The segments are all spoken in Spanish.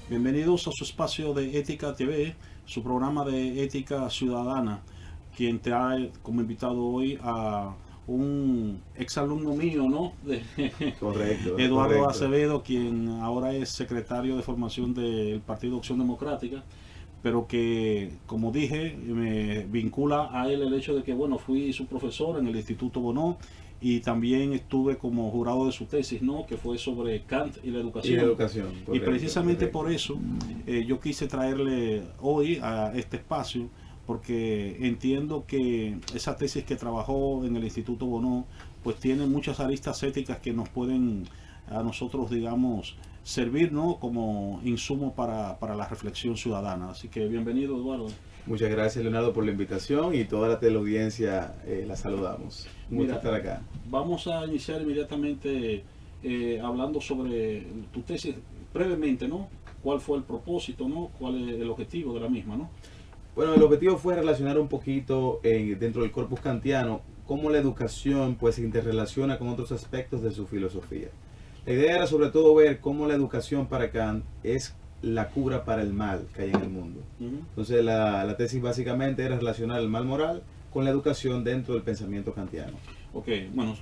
Bienvenidos a su espacio de Ética TV, su programa de Ética Ciudadana, quien trae como invitado hoy a un exalumno mío, ¿no? Correcto, Eduardo correcto. Acevedo, quien ahora es secretario de formación del Partido Acción Democrática, pero que, como dije, me vincula a él el hecho de que, bueno, fui su profesor en el Instituto Bonó y también estuve como jurado de su tesis, ¿no? Que fue sobre Kant y la Y de educación. educación, Y correcto, precisamente correcto. por eso yo quise traerle hoy a este espacio, porque entiendo que esa tesis que trabajó en el Instituto Bonó, pues tiene muchas aristas éticas que nos pueden a nosotros, digamos, servir, ¿no? Como insumo para la reflexión ciudadana. Así que bienvenido, Eduardo. Muchas gracias, Leonardo, por la invitación y toda la teleaudiencia la saludamos. Un gusto Mira, estar acá. vamos a iniciar inmediatamente hablando sobre tu tesis brevemente, ¿no? ¿Cuál fue el propósito, ¿no? ¿Cuál es el objetivo de la misma, ¿no? Bueno, el objetivo fue relacionar un poquito dentro del corpus kantiano cómo la educación pues se interrelaciona con otros aspectos de su filosofía. La idea era sobre todo ver cómo la educación para Kant es la cura para el mal que hay en el mundo. Uh-huh. Entonces la tesis básicamente era relacionar el mal moral con la educación dentro del pensamiento kantiano. Ok, bueno,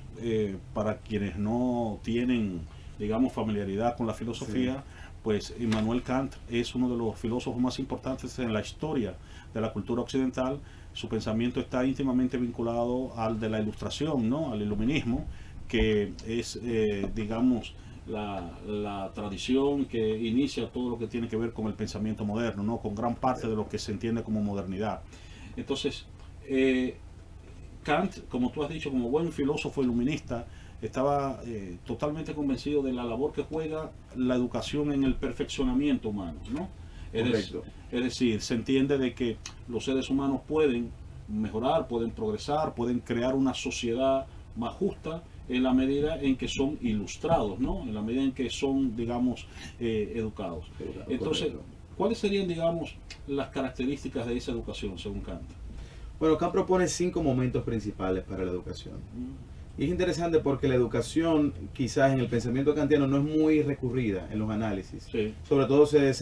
para quienes no tienen, digamos, familiaridad con la filosofía, Sí. pues Immanuel Kant es uno de los filósofos más importantes en la historia de la cultura occidental. Su pensamiento está íntimamente vinculado al de la Ilustración, ¿no? Al iluminismo, que es, digamos, la tradición que inicia todo lo que tiene que ver con el pensamiento moderno, ¿no? Con gran parte de lo que se entiende como modernidad. Entonces, Kant, como tú has dicho, como buen filósofo iluminista, estaba totalmente convencido de la labor que juega la educación en el perfeccionamiento humano, ¿no? Correcto. Es decir, se entiende de que los seres humanos pueden mejorar, pueden progresar, pueden crear una sociedad más justa en la medida en que son ilustrados, ¿no? En la medida en que son, digamos, educados. Entonces, Correcto. ¿cuáles serían, digamos, las características de esa educación según Kant? Bueno, Kant propone 5 momentos principales para la educación. Mm. Y es interesante porque la educación, quizás en el pensamiento kantiano, no es muy recurrida en los análisis. Sí. Sobre todo se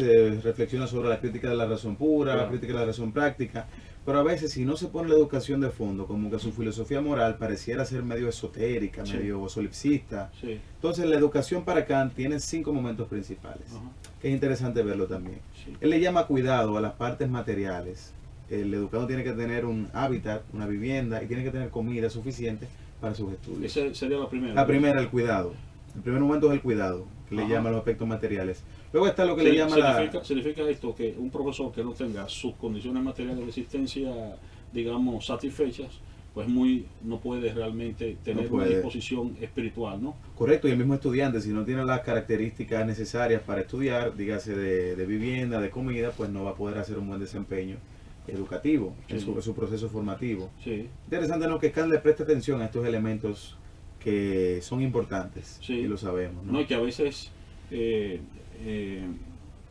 reflexiona sobre la crítica de la razón pura, Claro. la crítica de la razón práctica, pero a veces si no se pone la educación de fondo, como que su filosofía moral pareciera ser medio esotérica, Sí. medio solipsista. Sí. Entonces la educación para Kant tiene 5 momentos principales, Ajá. que es interesante verlo también. Sí. Él le llama cuidado a las partes materiales. El educado tiene que tener un hábitat, una vivienda y tiene que tener comida suficiente para sus estudios. Esa sería la primera. La primera, el cuidado. El primer momento es el cuidado, que le Ajá. llama los aspectos materiales. Luego está lo que le llama Significa esto que un profesor que no tenga sus condiciones materiales de existencia, digamos, satisfechas, pues no puede realmente tener una disposición espiritual, ¿no? Correcto, y el mismo estudiante, si no tiene las características necesarias para estudiar, dígase de vivienda, de comida, pues no va a poder hacer un buen desempeño educativo, Sí. en su proceso formativo. Sí. Interesante, ¿no? Que Kant le presta atención a estos elementos que son importantes, Sí. y lo sabemos, ¿no? No, y que a veces eh, eh,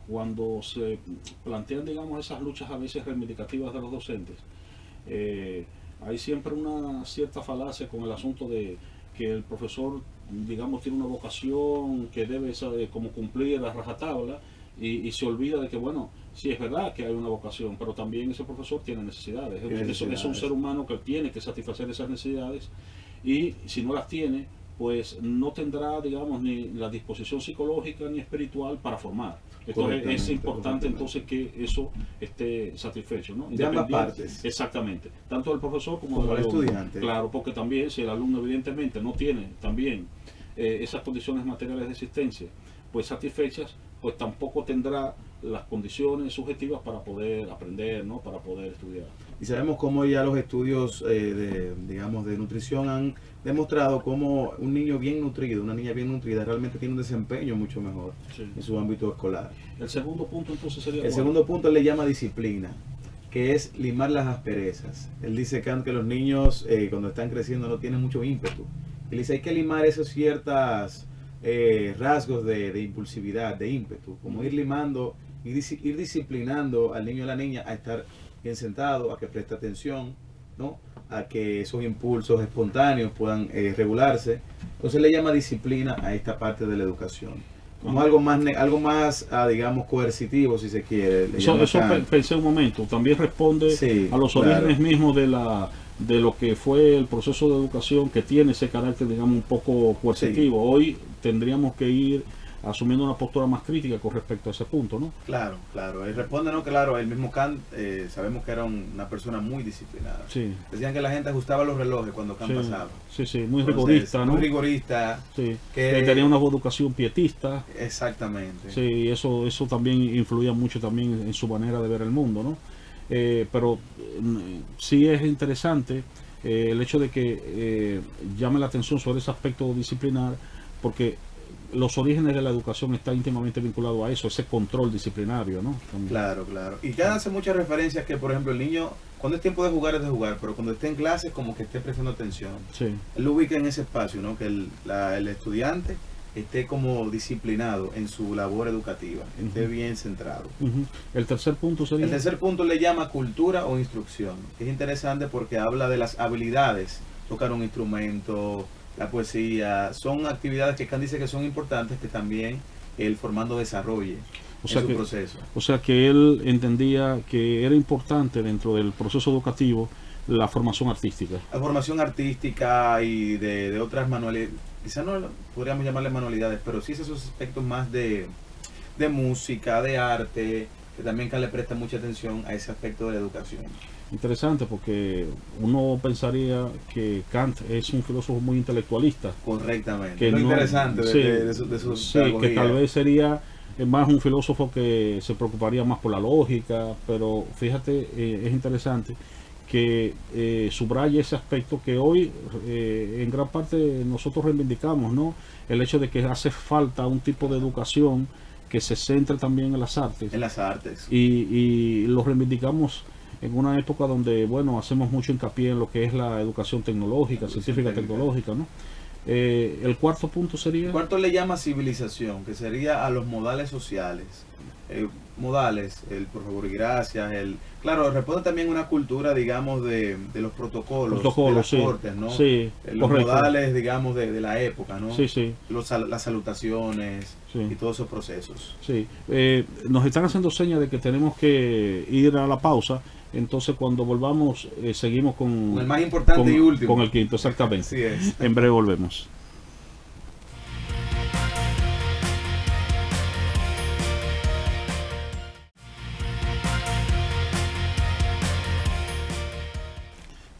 cuando se plantean, digamos, esas luchas a veces reivindicativas de los docentes, hay siempre una cierta falacia con el asunto de que el profesor, digamos, tiene una vocación que debe como cumplir a rajatabla y se olvida de que, bueno, sí es verdad que hay una vocación, pero también ese profesor tiene necesidades. Es un ser humano que tiene que satisfacer esas necesidades y si no las tiene, pues no tendrá, digamos, ni la disposición psicológica ni espiritual para formar. Entonces es importante entonces que eso esté satisfecho, ¿no? De ambas partes. Exactamente, tanto del profesor como del del alumno. estudiante. Claro, porque también si el alumno evidentemente no tiene también esas condiciones materiales de existencia pues satisfechas, pues tampoco tendrá las condiciones subjetivas para poder aprender, ¿no? Para poder estudiar. Y sabemos cómo ya los estudios digamos, de nutrición han demostrado cómo un niño bien nutrido, una niña bien nutrida, realmente tiene un desempeño mucho mejor, sí, en su ámbito escolar. El segundo punto entonces sería... El segundo punto él le llama disciplina, que es limar las asperezas. Él dice Kant que los niños cuando están creciendo no tienen mucho ímpetu. Él dice hay que limar esos ciertas rasgos de impulsividad, de ímpetu, como ir limando, ir disciplinando al niño o la niña a estar bien sentado, a que preste atención, ¿no? A que esos impulsos espontáneos puedan regularse. Entonces le llama disciplina a esta parte de la educación. como algo más digamos, coercitivo, si se quiere. Eso pensé un momento, también responde a los orígenes mismos de lo que fue el proceso de educación, que tiene ese carácter, digamos, un poco coercitivo. Hoy tendríamos que ir asumiendo una postura más crítica con respecto a ese punto, ¿no? Claro, claro. Y responde, ¿no? Claro, el mismo Kant, sabemos que era una persona muy disciplinada. Sí. Decían que la gente ajustaba los relojes cuando Kant pasaba. Sí, sí, muy rigorista, ¿no? Muy rigorista. Sí, que tenía una educación pietista. Exactamente. Sí, eso también influía mucho también en su manera de ver el mundo, ¿no? Pero sí es interesante el hecho de que llame la atención sobre ese aspecto disciplinar, porque los orígenes de la educación están íntimamente vinculados a eso, ese control disciplinario, ¿no? También. Claro, claro. Y ya hace muchas referencias que, por ejemplo, el niño, cuando es tiempo de jugar es de jugar, pero cuando esté en clase, como que esté prestando atención. Sí. Él lo ubica en ese espacio, ¿no? Que el estudiante esté como disciplinado en su labor educativa, esté bien centrado. El tercer punto sería... El tercer punto le llama cultura o instrucción. Es interesante porque habla de las habilidades, tocar un instrumento, la poesía, son actividades que Kant dice que son importantes, que también el formando desarrolle en su proceso. O sea que él entendía que era importante dentro del proceso educativo la formación artística. La formación artística y de otras manualidades, quizás no podríamos llamarle manualidades, pero sí esos aspectos más de música, de arte, que también Kant le presta mucha atención a ese aspecto de la educación. Interesante, porque uno pensaría que Kant es un filósofo muy intelectualista. Correctamente. Que lo no, interesante de su sí, que tal vez sería más un filósofo que se preocuparía más por la lógica, pero fíjate, es interesante que subraya ese aspecto que hoy en gran parte nosotros reivindicamos, ¿no? El hecho de que hace falta un tipo de educación que se centre también en las artes. En las artes. Y lo reivindicamos en una época donde, bueno, hacemos mucho hincapié en lo que es la educación tecnológica, científica tecnológica, ¿no? El cuarto punto sería... El cuarto le llama civilización, que sería a los modales sociales. Modales, el por favor y gracias, claro, responde también una cultura, digamos, de los protocolos de las cortes, ¿no? Sí, los modales, digamos, de la época, ¿no? Sí, sí. Las salutaciones, sí, y todos esos procesos. Sí, nos están haciendo señas de que tenemos que ir a la pausa. Entonces, cuando volvamos, seguimos con el más importante y último. Con el quinto, exactamente. Así es. En breve volvemos.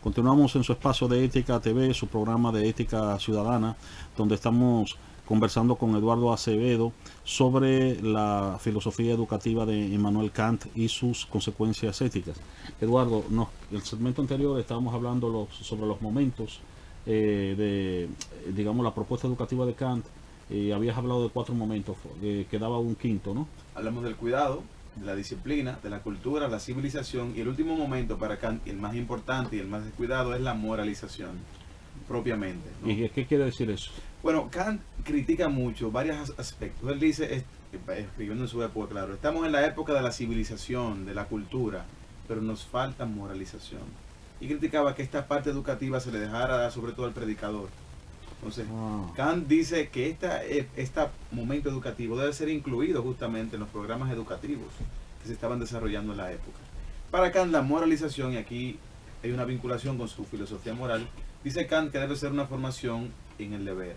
Continuamos en su espacio de Ética TV, su programa de Ética Ciudadana, donde estamos conversando con Eduardo Acevedo sobre la filosofía educativa de Immanuel Kant y sus consecuencias éticas. Eduardo, en el segmento anterior estábamos hablando sobre los momentos de, digamos, la propuesta educativa de Kant, y habías hablado de 4 momentos, quedaba un quinto, ¿no? Hablamos del cuidado, de la disciplina, de la cultura, la civilización, y el último momento para Kant, el más importante y el más descuidado, es la moralización, propiamente, ¿no? ¿Y qué quiere decir eso? Bueno, Kant critica mucho varios aspectos. Él dice, escribiendo en su época, claro, estamos en la época de la civilización, de la cultura, pero nos falta moralización. Y criticaba que esta parte educativa se le dejara sobre todo al predicador. Entonces, Kant dice que este momento educativo debe ser incluido justamente en los programas educativos que se estaban desarrollando en la época. Para Kant, la moralización, y aquí hay una vinculación con su filosofía moral, dice Kant que debe ser una formación en el deber.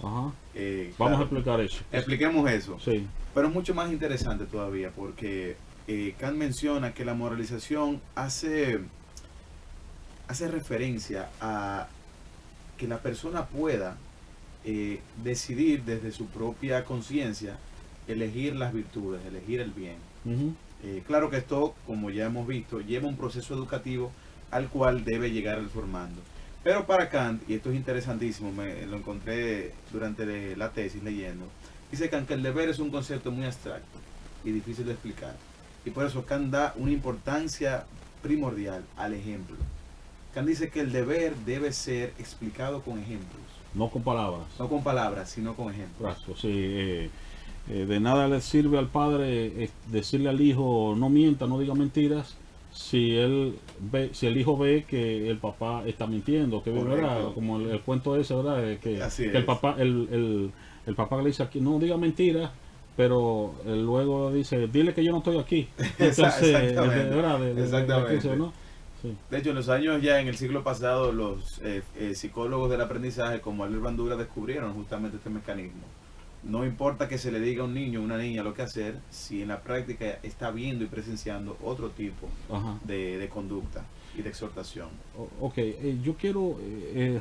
Ajá. Claro, vamos a explicar eso. Expliquemos eso. Sí. Pero es mucho más interesante todavía, porque Kant menciona que la moralización hace referencia a que la persona pueda decidir desde su propia conciencia elegir las virtudes, elegir el bien. Claro que esto, como ya hemos visto, lleva un proceso educativo al cual debe llegar el formando. Pero para Kant, y esto es interesantísimo, lo encontré durante la tesis leyendo, dice Kant que el deber es un concepto muy abstracto y difícil de explicar. Y por eso Kant da una importancia primordial al ejemplo. Kant dice que el deber debe ser explicado con ejemplos. No con palabras. No con palabras, sino con ejemplos. Exacto, sí. De nada le sirve al padre decirle al hijo no mienta, no diga mentiras, si el hijo ve que el papá está mintiendo, que ¿verdad? Como el cuento ese, ¿verdad? Que el papá le dice aquí no diga mentiras, pero luego dice, dile que yo no estoy aquí. Entonces, Exactamente. ¿verdad? Exactamente. ¿no? Sí. De hecho, en los años ya en el siglo pasado, los psicólogos del aprendizaje como Albert Bandura descubrieron justamente este mecanismo. No importa que se le diga a un niño o una niña lo que hacer, si en la práctica está viendo y presenciando otro tipo Ajá. de conducta y de exhortación. Ok, yo quiero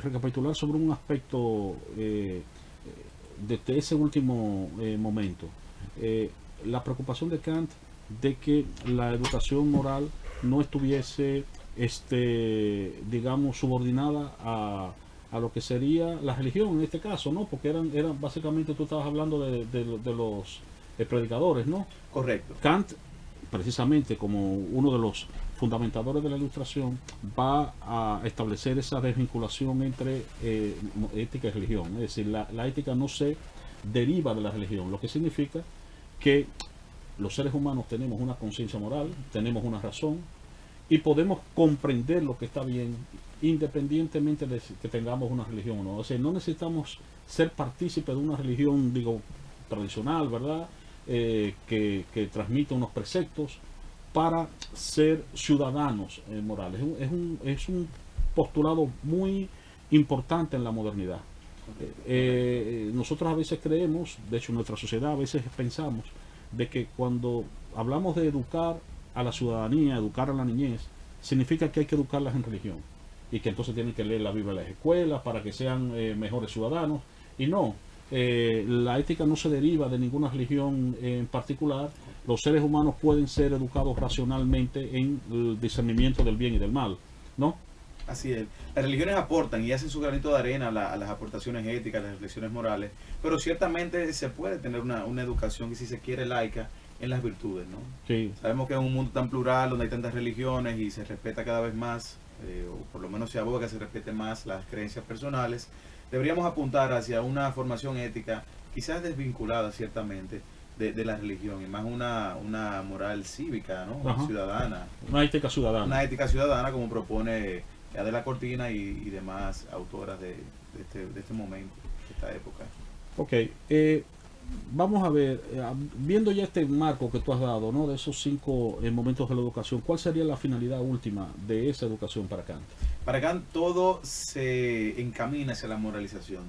recapitular sobre un aspecto de ese último momento. La preocupación de Kant de que la educación moral no estuviese, digamos, subordinada a lo que sería la religión en este caso, ¿no? Porque eran básicamente, tú estabas hablando de los predicadores, ¿no? Correcto. Kant, precisamente como uno de los fundamentadores de la Ilustración, va a establecer esa desvinculación entre ética y religión. Es decir, la ética no se deriva de la religión, lo que significa que los seres humanos tenemos una conciencia moral, tenemos una razón y podemos comprender lo que está bien independientemente de que tengamos una religión o no. O sea, no necesitamos ser partícipes de una religión, digo, tradicional, ¿verdad? Que transmite unos preceptos para ser ciudadanos morales. Es un postulado muy importante en la modernidad. Nosotros a veces creemos, de hecho en nuestra sociedad a veces pensamos, de que cuando hablamos de educar a la ciudadanía, educar a la niñez, significa que hay que educarlas en religión y que entonces tienen que leer la Biblia en las escuelas para que sean mejores ciudadanos. Y no, la ética no se deriva de ninguna religión en particular. Los seres humanos pueden ser educados racionalmente en el discernimiento del bien y del mal, ¿no? Así es. Las religiones aportan y hacen su granito de arena a las aportaciones éticas, a las reflexiones morales, pero ciertamente se puede tener una educación que, si se quiere, laica en las virtudes, ¿no? Sí. Sabemos que es un mundo tan plural donde hay tantas religiones y se respeta cada vez más, o por lo menos se aboga que se respete más las creencias personales. Deberíamos apuntar hacia una formación ética, quizás desvinculada ciertamente de la religión, y más una moral cívica, ¿no? Ajá. Ciudadana. Una ética ciudadana. Una ética ciudadana, como propone Adela Cortina y demás autoras de este momento, de esta época. Ok, vamos a ver, viendo ya este marco que tú has dado, ¿no? De esos 5 momentos de la educación, ¿cuál sería la finalidad última de esa educación para Kant? Para Kant todo se encamina hacia la moralización.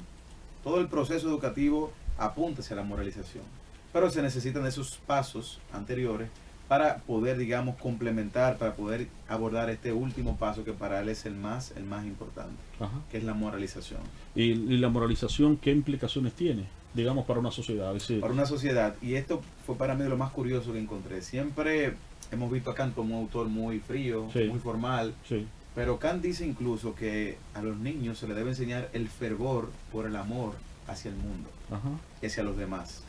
Todo el proceso educativo apunta hacia la moralización. Pero se necesitan esos pasos anteriores para poder, digamos, complementar, para poder abordar este último paso que para él es el más importante, Ajá. que es la moralización. ¿Y la moralización qué implicaciones tiene, digamos, para una sociedad? Es decir, Para una sociedad, y esto fue para mí de lo más curioso que encontré. Siempre hemos visto a Kant como un autor muy frío, sí, muy formal, sí, pero Kant dice incluso que a los niños se les debe enseñar el fervor por el amor hacia el mundo, ajá, hacia los demás,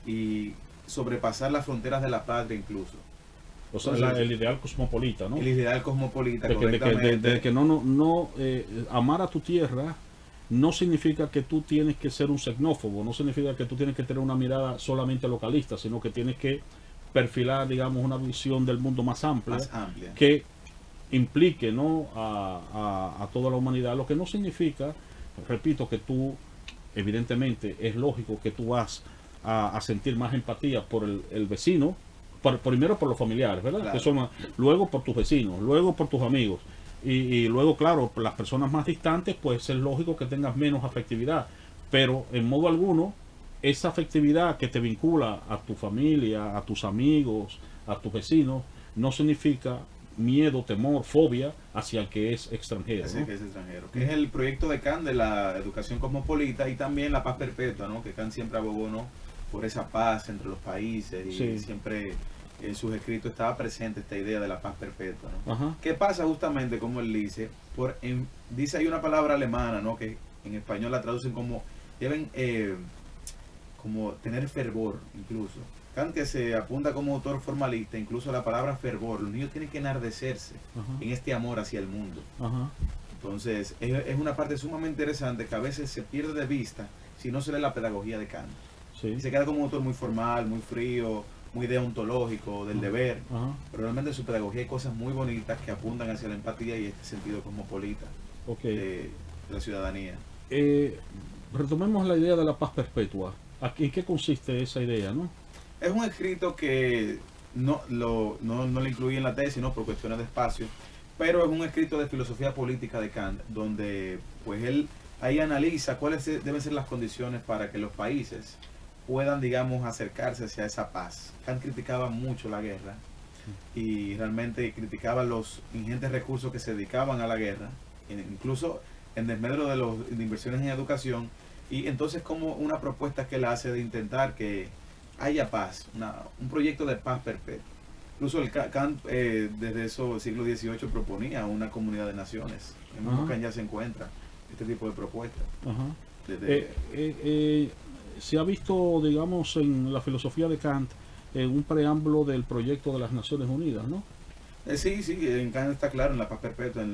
y sobrepasar las fronteras de la patria incluso. o sea, Entonces, el ideal cosmopolita, ¿no? El ideal cosmopolita, de correctamente. que no amar a tu tierra no significa que tú tienes que ser un xenófobo, no significa que tú tienes que tener una mirada solamente localista, sino que tienes que perfilar, digamos, una visión del mundo más amplia, que implique, ¿no? a toda la humanidad, lo que no significa, repito, que tú, evidentemente, es lógico que tú vas a sentir más empatía por el vecino, primero por los familiares, ¿verdad? Claro. Que son, luego por tus vecinos, luego por tus amigos, y luego, claro, por las personas más distantes, pues es lógico que tengas menos afectividad, pero en modo alguno, esa afectividad que te vincula a tu familia, a tus amigos, a tus vecinos, no significa miedo, temor, fobia hacia el que es extranjero, Hacia ¿no? que es extranjero. Que es el proyecto de Kant de la educación cosmopolita y también la paz perpetua, ¿no? Que Kant siempre abogó, ¿no? Por esa paz entre los países y Sí. siempre en sus escritos estaba presente esta idea de la paz perpetua, ¿no? Ajá. ¿Qué pasa justamente, como él dice? Dice ahí una palabra alemana, ¿no? Que en español la traducen como deben como tener fervor, incluso. Kant, que se apunta como autor formalista, incluso la palabra fervor, los niños tienen que enardecerse Ajá. en este amor hacia el mundo. Ajá. Entonces, es una parte sumamente interesante que a veces se pierde de vista si no se lee la pedagogía de Kant. Sí. Y se queda como un autor muy formal, muy frío, muy deontológico, del deber. Ajá. Pero realmente en su pedagogía hay cosas muy bonitas que apuntan hacia la empatía y este sentido cosmopolita Ok. de la ciudadanía. Retomemos la idea de la paz perpetua. ¿En qué consiste esa idea, no? Es un escrito que no lo incluí en la tesis, ¿no? Por cuestiones de espacio, pero es un escrito de filosofía política de Kant, donde pues él ahí analiza cuáles deben ser las condiciones para que los países puedan, digamos, acercarse hacia esa paz. Kant criticaba mucho la guerra y realmente criticaba los ingentes recursos que se dedicaban a la guerra, incluso en desmedro de inversiones en educación, y entonces como una propuesta que él hace de intentar que haya paz, un proyecto de paz perpetua. Incluso Kant desde eso, siglo XVIII proponía una comunidad de naciones. En el Kant ya se encuentra este tipo de propuestas. Se ha visto, digamos, en la filosofía de Kant, en un preámbulo del proyecto de las Naciones Unidas, ¿no? Sí, en Kant está claro, en la paz perpetua,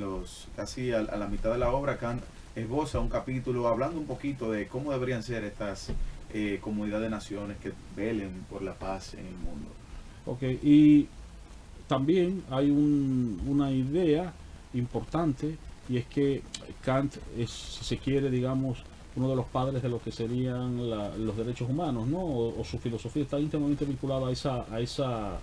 casi a la mitad de la obra, Kant esboza un capítulo hablando un poquito de cómo deberían ser estas comunidades de naciones que velen por la paz en el mundo. Ok, y también hay una idea importante, y es que Kant es, si se quiere, digamos, uno de los padres de lo que serían los derechos humanos, ¿no? O su filosofía está íntimamente vinculada a esa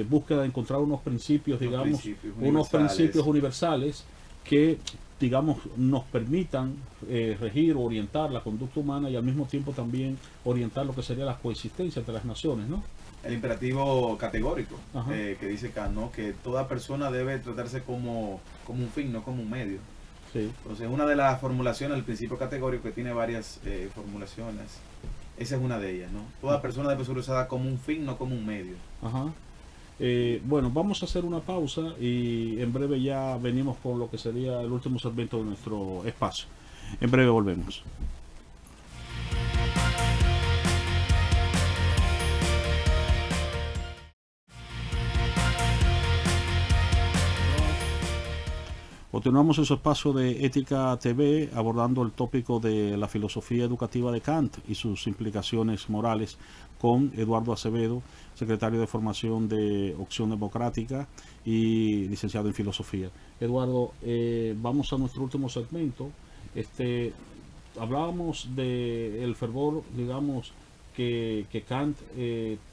búsqueda de encontrar unos principios, digamos, unos principios universales que, digamos, nos permitan regir o orientar la conducta humana y al mismo tiempo también orientar lo que sería la coexistencia entre las naciones, ¿no? El imperativo categórico que dice Kant, ¿no? Que toda persona debe tratarse como un fin, no como un medio. Sí. Entonces, una de las formulaciones del principio categórico, que tiene varias formulaciones, esa es una de ellas, ¿no? Toda persona debe ser usada como un fin, no como un medio. Bueno, vamos a hacer una pausa y en breve ya venimos con lo que sería el último segmento de nuestro espacio. En breve volvemos. Continuamos en su espacio de Ética TV abordando el tópico de la filosofía educativa de Kant y sus implicaciones morales con Eduardo Acevedo, secretario de Formación de Opción Democrática y licenciado en Filosofía. Eduardo, vamos a nuestro último segmento. Hablábamos del fervor, digamos, que Kant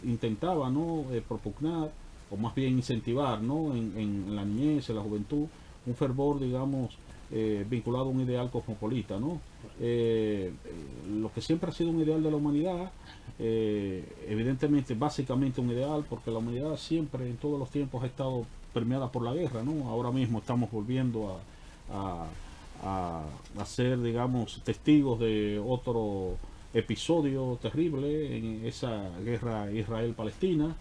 intentaba, ¿no? Propugnar, o más bien incentivar, ¿no? En la niñez, en la juventud, un fervor, digamos, vinculado a un ideal cosmopolita, ¿no? Lo que siempre ha sido un ideal de la humanidad, evidentemente, básicamente un ideal, porque la humanidad siempre, en todos los tiempos, ha estado permeada por la guerra, ¿no? Ahora mismo estamos volviendo a ser, digamos, testigos de otro episodio terrible en esa guerra Israel-Palestina,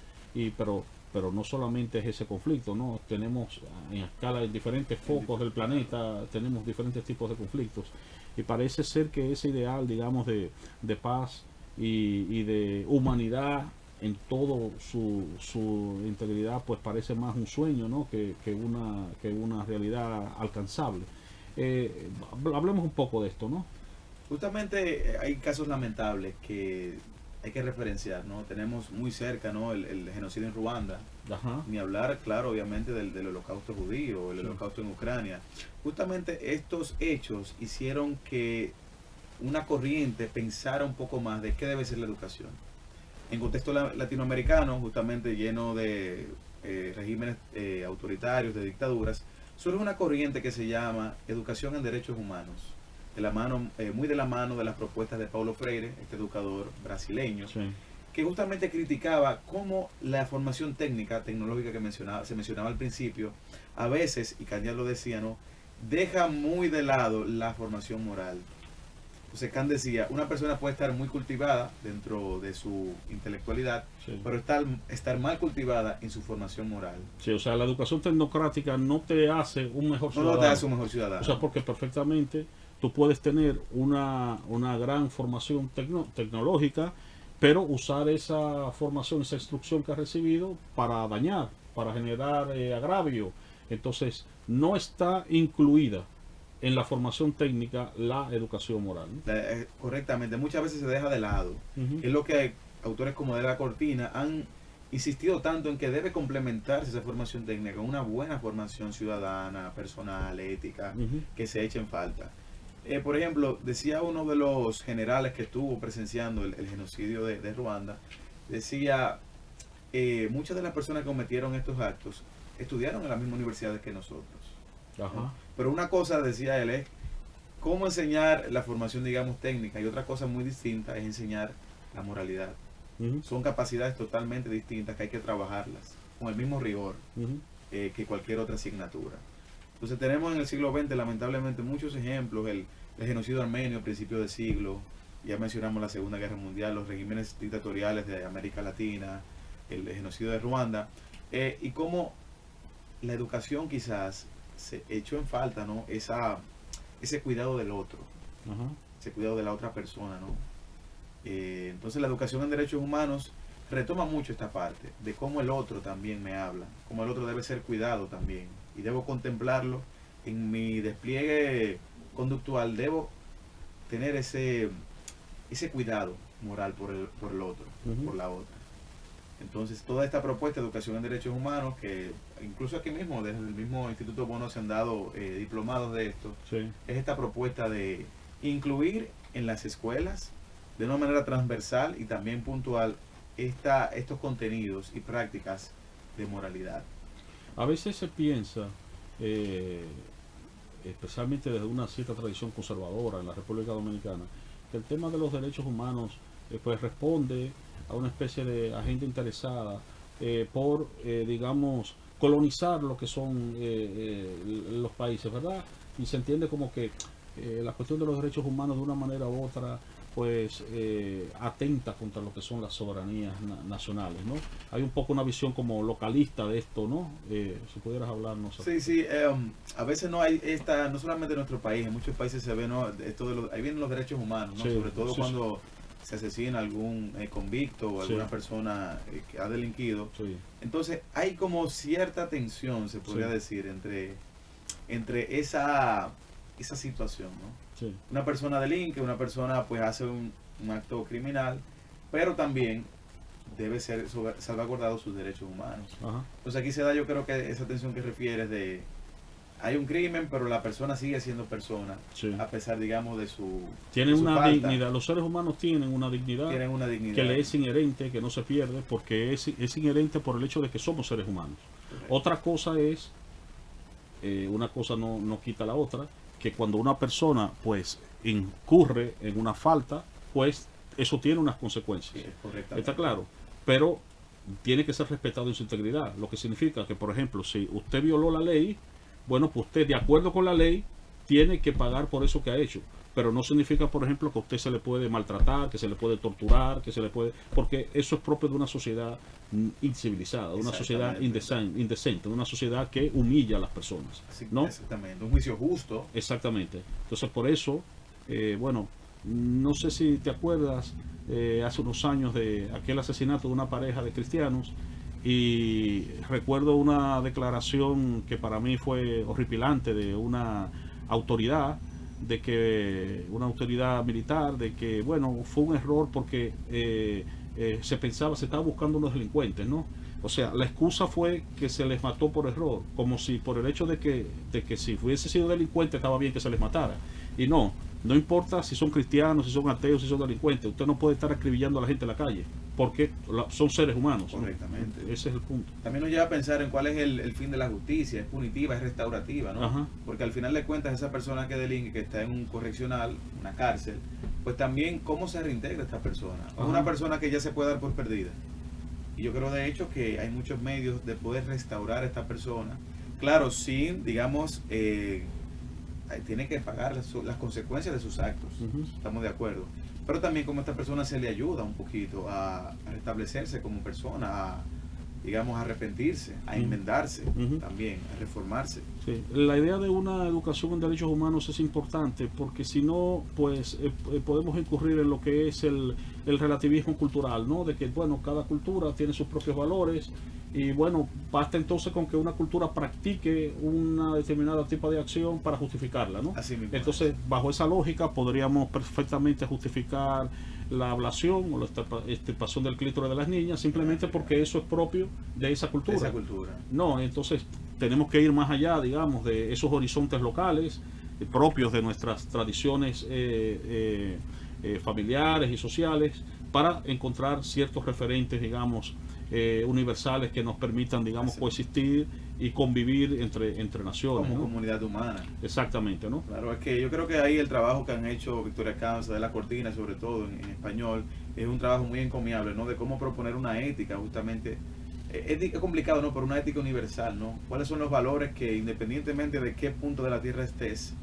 pero no solamente es ese conflicto, ¿no? Tenemos en escala de diferentes focos del planeta, tenemos diferentes tipos de conflictos, y parece ser que ese ideal, digamos, de paz y de humanidad en todo su integridad, pues parece más un sueño, ¿no? que una realidad alcanzable. Hablemos un poco de esto, ¿no? Justamente hay casos lamentables que hay que referenciar, ¿no? Tenemos muy cerca, ¿no? el genocidio en Ruanda. Ni hablar, claro, obviamente del holocausto judío, el holocausto en Ucrania. Justamente estos hechos hicieron que una corriente pensara un poco más de qué debe ser la educación. En contexto latinoamericano, justamente lleno de regímenes autoritarios, de dictaduras, surge una corriente que se llama Educación en Derechos Humanos, muy de la mano de las propuestas de Paulo Freire, este educador brasileño, que justamente criticaba cómo la formación tecnológica que se mencionaba al principio, a veces, y Kant lo decía, ¿no? Deja muy de lado la formación moral. Entonces Kant decía, una persona puede estar muy cultivada dentro de su intelectualidad, pero estar mal cultivada en su formación moral. Sí, o sea, la educación tecnocrática no te hace un mejor ciudadano. No te hace un mejor ciudadano. O sea, porque perfectamente tú puedes tener una gran formación tecnológica, pero usar esa formación, esa instrucción que has recibido para dañar, para generar agravio. Entonces, no está incluida en la formación técnica la educación moral, ¿no? Correctamente, muchas veces se deja de lado, que es lo que autores como de la Cortina han insistido tanto en que debe complementarse esa formación técnica con una buena formación ciudadana, personal, ética, que se eche en falta. Por ejemplo, decía uno de los generales que estuvo presenciando el genocidio de Ruanda, decía, muchas de las personas que cometieron estos actos estudiaron en las mismas universidades que nosotros. Ajá. Pero una cosa, decía él, es cómo enseñar la formación, digamos, técnica, y otra cosa muy distinta es enseñar la moralidad. Son capacidades totalmente distintas que hay que trabajarlas con el mismo rigor que cualquier otra asignatura. Entonces tenemos en el siglo XX lamentablemente muchos ejemplos, el genocidio armenio a principios de siglo, ya mencionamos la Segunda Guerra Mundial, los regímenes dictatoriales de América Latina, el genocidio de Ruanda, y cómo la educación quizás se echó en falta, ¿no? Ese cuidado del otro, ese cuidado de la otra persona, ¿no? Entonces la educación en derechos humanos retoma mucho esta parte de cómo el otro también me habla, cómo el otro debe ser cuidado también, y debo contemplarlo en mi despliegue conductual, debo tener ese cuidado moral por el otro, por la otra. Entonces toda esta propuesta de educación en derechos humanos, que incluso aquí mismo, desde el mismo Instituto Bono se han dado diplomados de esto, Sí. es esta propuesta de incluir en las escuelas de una manera transversal y también puntual estos contenidos y prácticas de moralidad. A veces se piensa, especialmente desde una cierta tradición conservadora en la República Dominicana, que el tema de los derechos humanos pues responde a una especie de agenda interesada por, digamos, colonizar lo que son los países, ¿verdad? Y se entiende como que la cuestión de los derechos humanos de una manera u otra pues atenta contra lo que son las soberanías nacionales, ¿no? Hay un poco una visión como localista de esto, ¿no? Si pudieras hablarnos. Sí, a veces no hay no solamente en nuestro país, en muchos países se ve, ¿no? Ahí vienen los derechos humanos, ¿no? Sí, Sobre todo sí, cuando se asesina algún convicto o alguna persona que ha delinquido. Sí. Entonces hay como cierta tensión, se podría decir, entre esa situación, ¿no? Sí. Una persona delinque, una persona pues hace un acto criminal, pero también debe ser salvaguardado sus derechos humanos. Ajá. Entonces aquí se da, yo creo que esa tensión que refieres de hay un crimen, pero la persona sigue siendo persona, a pesar, digamos, de su tienen una falta. dignidad. Los seres humanos tienen una dignidad que le es inherente, que no se pierde, porque es inherente por el hecho de que somos seres humanos. Correcto. Otra cosa es, una cosa no quita la otra, que cuando una persona pues incurre en una falta, pues eso tiene unas consecuencias. Sí, está claro, pero tiene que ser respetado en su integridad, lo que significa que, por ejemplo, si usted violó la ley, bueno, pues usted, de acuerdo con la ley, tiene que pagar por eso que ha hecho. Pero no significa, por ejemplo, que a usted se le puede maltratar, que se le puede torturar, que se le puede... Porque eso es propio de una sociedad incivilizada, de una sociedad indecente, de una sociedad que humilla a las personas, ¿no? Exactamente, un juicio justo. Exactamente. Entonces, por eso, bueno, no sé si te acuerdas, hace unos años de aquel asesinato de una pareja de cristianos, y recuerdo una declaración que para mí fue horripilante de una autoridad, una autoridad militar, de que, bueno, fue un error porque se estaba buscando unos delincuentes, ¿no? O sea, la excusa fue que se les mató por error, como si por el hecho de que si hubiese sido delincuente estaba bien que se les matara. Y no importa si son cristianos, si son ateos, si son delincuentes, usted no puede estar acribillando a la gente en la calle, porque son seres humanos. Correctamente. ¿No? Ese es el punto. También nos lleva a pensar en cuál es el fin de la justicia. Es punitiva, es restaurativa, ¿no? Ajá. Porque al final de cuentas esa persona que delinque, que está en un correccional, una cárcel, pues también cómo se reintegra esta persona. Es una persona que ya se puede dar por perdida. Y yo creo de hecho que hay muchos medios de poder restaurar a esta persona. Claro, sin, digamos, tiene que pagar las consecuencias de sus actos. Estamos de acuerdo. Pero también como a esta persona se le ayuda un poquito a restablecerse como persona, digamos, a arrepentirse, a enmendarse también, a reformarse. Sí. La idea de una educación en derechos humanos es importante porque si no, pues podemos incurrir en lo que es el relativismo cultural, ¿no? De que, bueno, cada cultura tiene sus propios valores y, bueno, basta entonces con que una cultura practique una determinada tipo de acción para justificarla, ¿no? Así mismo. Entonces, bajo esa lógica, podríamos perfectamente justificar la ablación o la extirpación del clítoris de las niñas simplemente porque eso es propio de esa cultura. De esa cultura. No, entonces tenemos que ir más allá, digamos, de esos horizontes locales propios de nuestras tradiciones familiares y sociales, para encontrar ciertos referentes, digamos, universales que nos permitan, digamos, coexistir y convivir entre naciones. Como ¿no? comunidad humana. Exactamente, ¿no? Claro, es que yo creo que ahí el trabajo que han hecho Victoria Camps de la Cortina, sobre todo en español, es un trabajo muy encomiable, ¿no? De cómo proponer una ética, justamente. Es complicado, ¿no? Pero una ética universal, ¿no? ¿Cuáles son los valores que, independientemente de qué punto de la Tierra estés,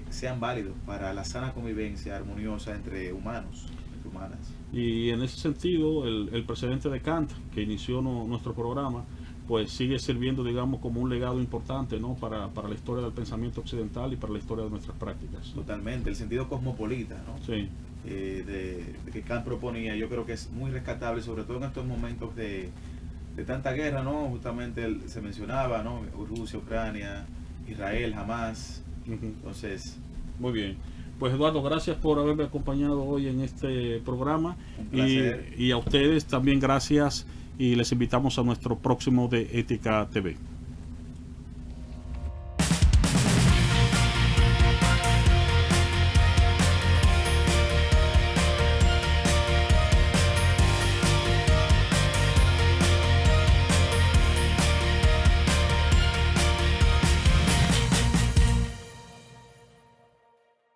sean válidos para la sana convivencia armoniosa entre humanos, entre humanas? Y en ese sentido, el precedente de Kant, que inició nuestro programa, pues sigue sirviendo, digamos, como un legado importante, ¿no? Para la historia del pensamiento occidental y para la historia de nuestras prácticas. Totalmente, el sentido cosmopolita, ¿no? Sí. De que Kant proponía, yo creo que es muy rescatable, sobre todo en estos momentos de tanta guerra, ¿no? Justamente se mencionaba, ¿no? Rusia, Ucrania, Israel, Hamas. Entonces, muy bien. Pues Eduardo, gracias por haberme acompañado hoy en este programa. Un placer. Y a ustedes también gracias, y les invitamos a nuestro próximo de Ética TV.